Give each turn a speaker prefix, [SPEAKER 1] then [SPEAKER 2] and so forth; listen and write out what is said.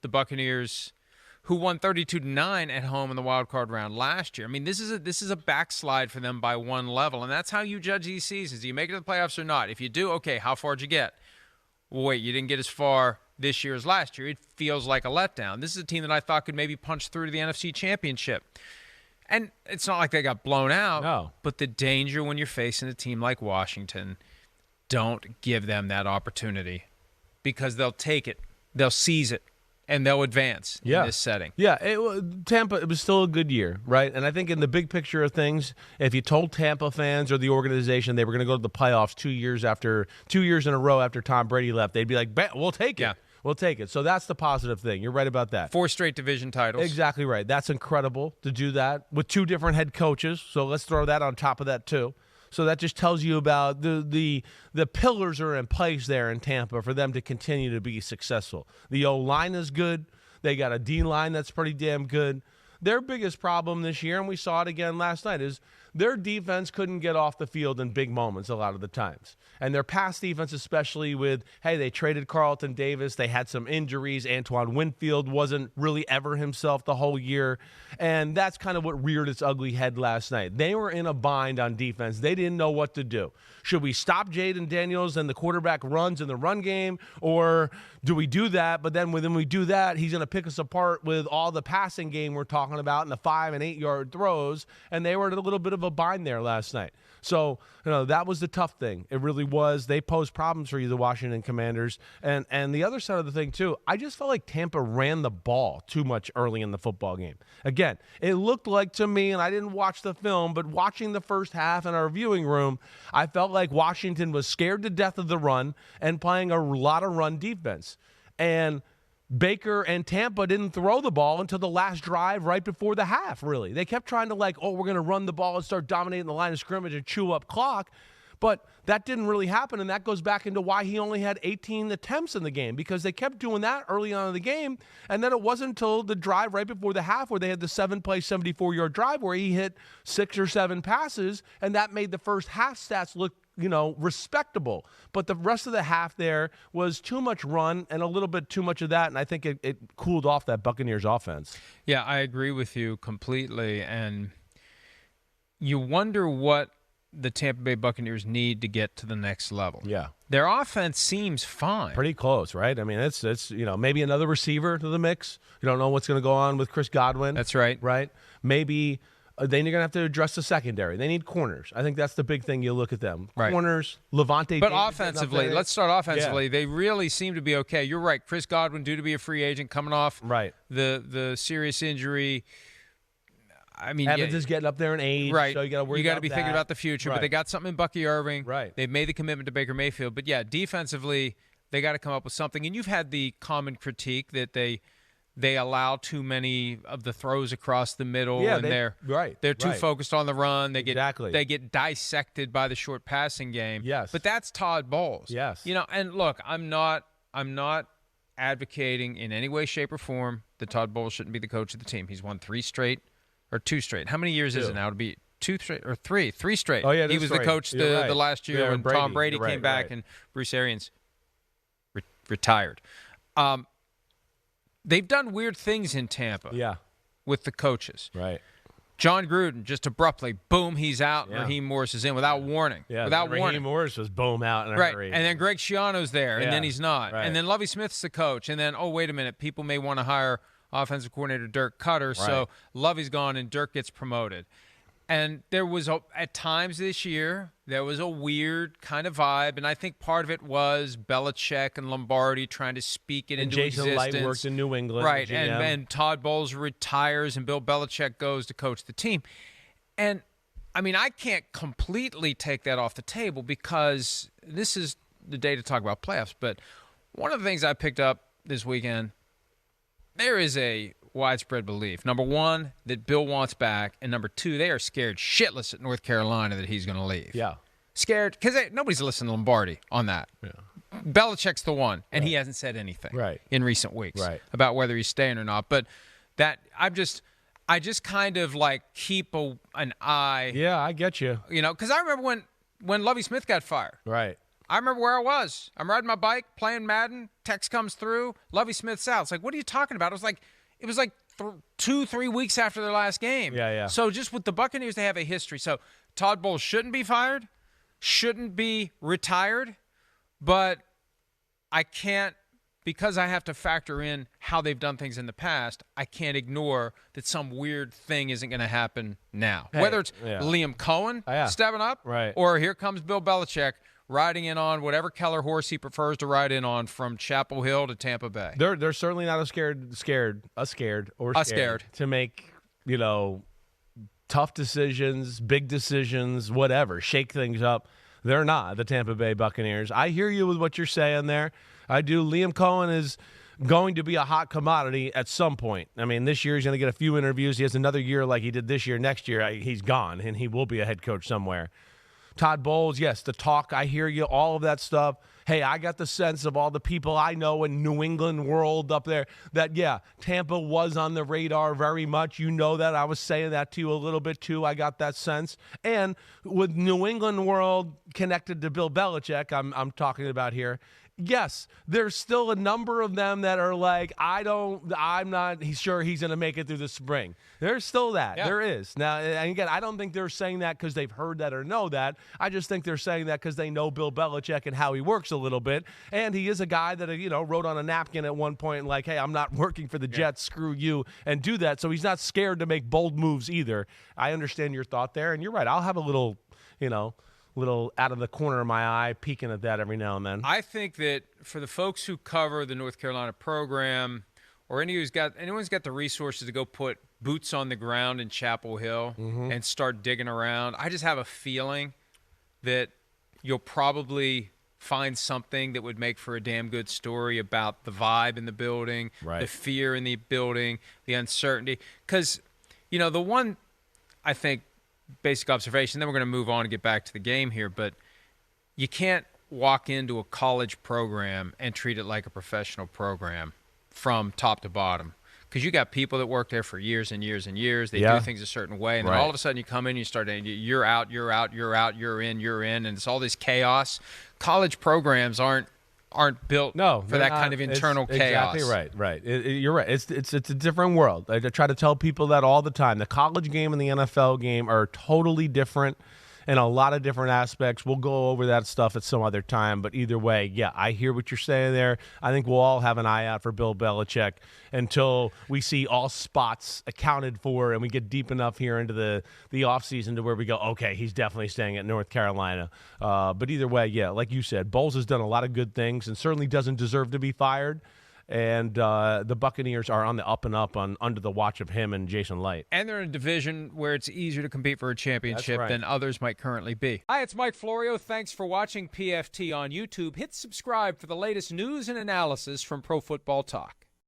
[SPEAKER 1] the Buccaneers, who won 32-9 at home in the wild card round last year. I mean, this is a backslide for them by one level, and that's how you judge these seasons. Do you make it to the playoffs or not? If you do, okay, how far did you get? Well, wait, you didn't get as far this year as last year. It feels like a letdown. This is a team that I thought could maybe punch through to the NFC Championship. And it's not like they got blown out.
[SPEAKER 2] No.
[SPEAKER 1] But the danger when you're facing a team like Washington, don't give them that opportunity because they'll take it, they'll seize it, and they'll advance in this setting.
[SPEAKER 2] Yeah, Tampa, it was still a good year, right? And I think in the big picture of things, if you told Tampa fans or the organization they were going to go to the playoffs 2 years in a row after Tom Brady left, they'd be like, we'll take it.
[SPEAKER 1] Yeah.
[SPEAKER 2] We'll take it. So that's the positive thing. You're right about that.
[SPEAKER 1] 4 straight division titles.
[SPEAKER 2] Exactly right. That's incredible to do that with 2 different head coaches. So let's throw that on top of that too. So that just tells you about the pillars are in place there in Tampa for them to continue to be successful. The O-line is good. They got a D-line that's pretty damn good. Their biggest problem this year, and we saw it again last night, is their defense couldn't get off the field in big moments a lot of the times. And their pass defense, especially with, hey, they traded Carlton Davis. They had some injuries. Antoine Winfield wasn't really ever himself the whole year. And that's kind of what reared its ugly head last night. They were in a bind on defense. They didn't know what to do. Should we stop Jaden Daniels and the quarterback runs in the run game? Or do we do that? But then when we do that, he's going to pick us apart with all the passing game we're talking about and the 5- and 8-yard throws. And they were in a little bit of a bind there last night. So, that was the tough thing. It really was. They posed problems for you, the Washington Commanders. And the other side of the thing, too, I just felt like Tampa ran the ball too much early in the football game. Again, it looked like to me, and I didn't watch the film, but watching the first half in our viewing room, I felt like Washington was scared to death of the run and playing a lot of run defense. And Baker and Tampa didn't throw the ball until the last drive right before the half, really. They kept trying to we're going to run the ball and start dominating the line of scrimmage and chew up clock. But that didn't really happen, and that goes back into why he only had 18 attempts in the game, because they kept doing that early on in the game, and then it wasn't until the drive right before the half where they had the 7-play, 74-yard drive where he hit 6 or 7 passes, and that made the first half stats look respectable. But the rest of the half there was too much run and a little bit too much of that, and I think it cooled off that Buccaneers offense.
[SPEAKER 1] Yeah, I agree with you completely, and you wonder what the Tampa Bay Buccaneers need to get to the next level.
[SPEAKER 2] Yeah.
[SPEAKER 1] Their offense seems fine.
[SPEAKER 2] Pretty close, right? I mean, it's maybe another receiver to the mix. You don't know what's going to go on with Chris Godwin.
[SPEAKER 1] That's right.
[SPEAKER 2] Right? Maybe then you're going to have to address the secondary. They need corners. I think that's the big thing you look at them.
[SPEAKER 1] Right.
[SPEAKER 2] Corners, Levante.
[SPEAKER 1] But offensively, let's start offensively.
[SPEAKER 2] Yeah.
[SPEAKER 1] They really seem to be okay. You're right. Chris Godwin, due to be a free agent, coming off the serious injury. I mean,
[SPEAKER 2] Evans is getting up there in age,
[SPEAKER 1] right?
[SPEAKER 2] So you got to worry.
[SPEAKER 1] You got to be thinking about the future.
[SPEAKER 2] Right.
[SPEAKER 1] But they got something in Bucky Irving.
[SPEAKER 2] Right.
[SPEAKER 1] They've made the commitment to Baker Mayfield. But yeah, defensively, they got to come up with something. And you've had the common critique that they allow too many of the throws across the middle.
[SPEAKER 2] Yeah,
[SPEAKER 1] and they're too focused on the run. They get dissected by the short passing game.
[SPEAKER 2] Yes.
[SPEAKER 1] But that's Todd Bowles.
[SPEAKER 2] Yes.
[SPEAKER 1] And look, I'm not advocating in any way, shape, or form that Todd Bowles shouldn't be the coach of the team. He's won 3 straight. Or 2 straight. How many years is it now to be 2 straight or 3? 3 straight.
[SPEAKER 2] Oh, yeah,
[SPEAKER 1] he was the coach the last year when Tom Brady came back and Bruce Arians retired. They've done weird things in Tampa.
[SPEAKER 2] Yeah.
[SPEAKER 1] With the coaches.
[SPEAKER 2] Right.
[SPEAKER 1] John Gruden, just abruptly, boom, he's out.
[SPEAKER 2] Yeah.
[SPEAKER 1] Raheem Morris is in without warning.
[SPEAKER 2] Yeah,
[SPEAKER 1] without warning.
[SPEAKER 2] Raheem Morris was boom out in a
[SPEAKER 1] right.
[SPEAKER 2] hurry.
[SPEAKER 1] And then Greg Schiano's there, and then he's not.
[SPEAKER 2] Right.
[SPEAKER 1] And then Lovie Smith's the coach. And then, oh, wait a minute, people may want to hire offensive coordinator Dirk Cutter, so Lovey's gone and Dirk gets promoted. And there was, at times this year, there was a weird kind of vibe, and I think part of it was Belichick and Lombardi trying to speak it into existence.
[SPEAKER 2] Jason Light worked in New England.
[SPEAKER 1] Right, and Todd Bowles retires, and Bill Belichick goes to coach the team. And, I mean, I can't completely take that off the table because this is the day to talk about playoffs, but one of the things I picked up this weekend, there is a widespread belief. Number one, that Bill wants back. And number two, they are scared shitless at North Carolina that he's going to leave.
[SPEAKER 2] Yeah.
[SPEAKER 1] Scared because nobody's listening to Lombardi on that. Yeah. Belichick's the one, and he hasn't said anything in recent weeks about whether he's staying or not. But that I just kind of keep an eye.
[SPEAKER 2] Yeah, I get you.
[SPEAKER 1] Because I remember when Lovie Smith got fired.
[SPEAKER 2] Right.
[SPEAKER 1] I remember where I was. I'm riding my bike, playing Madden. Text comes through. Lovie Smith's out. It's like, what are you talking about? It was like 2-3 weeks after their last game.
[SPEAKER 2] Yeah.
[SPEAKER 1] So just with the Buccaneers, they have a history. So Todd Bowles shouldn't be fired, shouldn't be retired, but I can't, because I have to factor in how they've done things in the past, I can't ignore that some weird thing isn't going to happen now.
[SPEAKER 2] Hey,
[SPEAKER 1] Whether it's Liam Cohen stepping up,
[SPEAKER 2] right,
[SPEAKER 1] or here comes Bill Belichick riding in on whatever Keller horse he prefers to ride in on from Chapel Hill to Tampa Bay.
[SPEAKER 2] They're certainly not scared to make, tough decisions, big decisions, whatever, shake things up. They're not the Tampa Bay Buccaneers. I hear you with what you're saying there. I do. Liam Cohen is going to be a hot commodity at some point. I mean, this year he's going to get a few interviews. He has another year like he did this year. Next year, he's gone, and he will be a head coach somewhere. Todd Bowles, yes, the talk, I hear you, all of that stuff. Hey, I got the sense of all the people I know in New England world up there that, Tampa was on the radar very much. You know that. I was saying that to you a little bit, too. I got that sense. And with New England world connected to Bill Belichick, I'm talking about here, yes, there's still a number of them that are like, I'm not sure he's going to make it through the spring. There's still that. Yeah. There is. Now, and again, I don't think they're saying that because they've heard that or know that. I just think they're saying that because they know Bill Belichick and how he works a little bit. And he is a guy that, wrote on a napkin at one point like, hey, I'm not working for the Jets, screw you, and do that. So he's not scared to make bold moves either. I understand your thought there, and you're right. I'll have a little out of the corner of my eye peeking at that every now and then.
[SPEAKER 1] I think that for the folks who cover the North Carolina program, or anyone's got the resources to go put boots on the ground in Chapel Hill and start digging around, I just have a feeling that you'll probably find something that would make for a damn good story about the vibe in the building, the fear in the building, the uncertainty. Because, the one, I think, basic observation, then we're going to move on and get back to the game here, but you can't walk into a college program and treat it like a professional program from top to bottom, because you got people that work there for years and years and years. They do things a certain way, and then all of a sudden you come in and you start, you're out, you're in, and it's all this chaos. College programs aren't built for that kind of internal chaos.
[SPEAKER 2] Exactly right. You're right. It's a different world. I try to tell people that all the time. The college game and the NFL game are totally different in a lot of different aspects. We'll go over that stuff at some other time. But either way, I hear what you're saying there. I think we'll all have an eye out for Bill Belichick until we see all spots accounted for and we get deep enough here into the offseason to where we go, okay, he's definitely staying at North Carolina. But either way, like you said, Bowles has done a lot of good things and certainly doesn't deserve to be fired. And the Buccaneers are on the up and up under the watch of him and Jason Light.
[SPEAKER 1] And they're in a division where it's easier to compete for a championship than others might currently be. Hi, it's Mike Florio. Thanks for watching PFT on YouTube. Hit subscribe for the latest news and analysis from Pro Football Talk.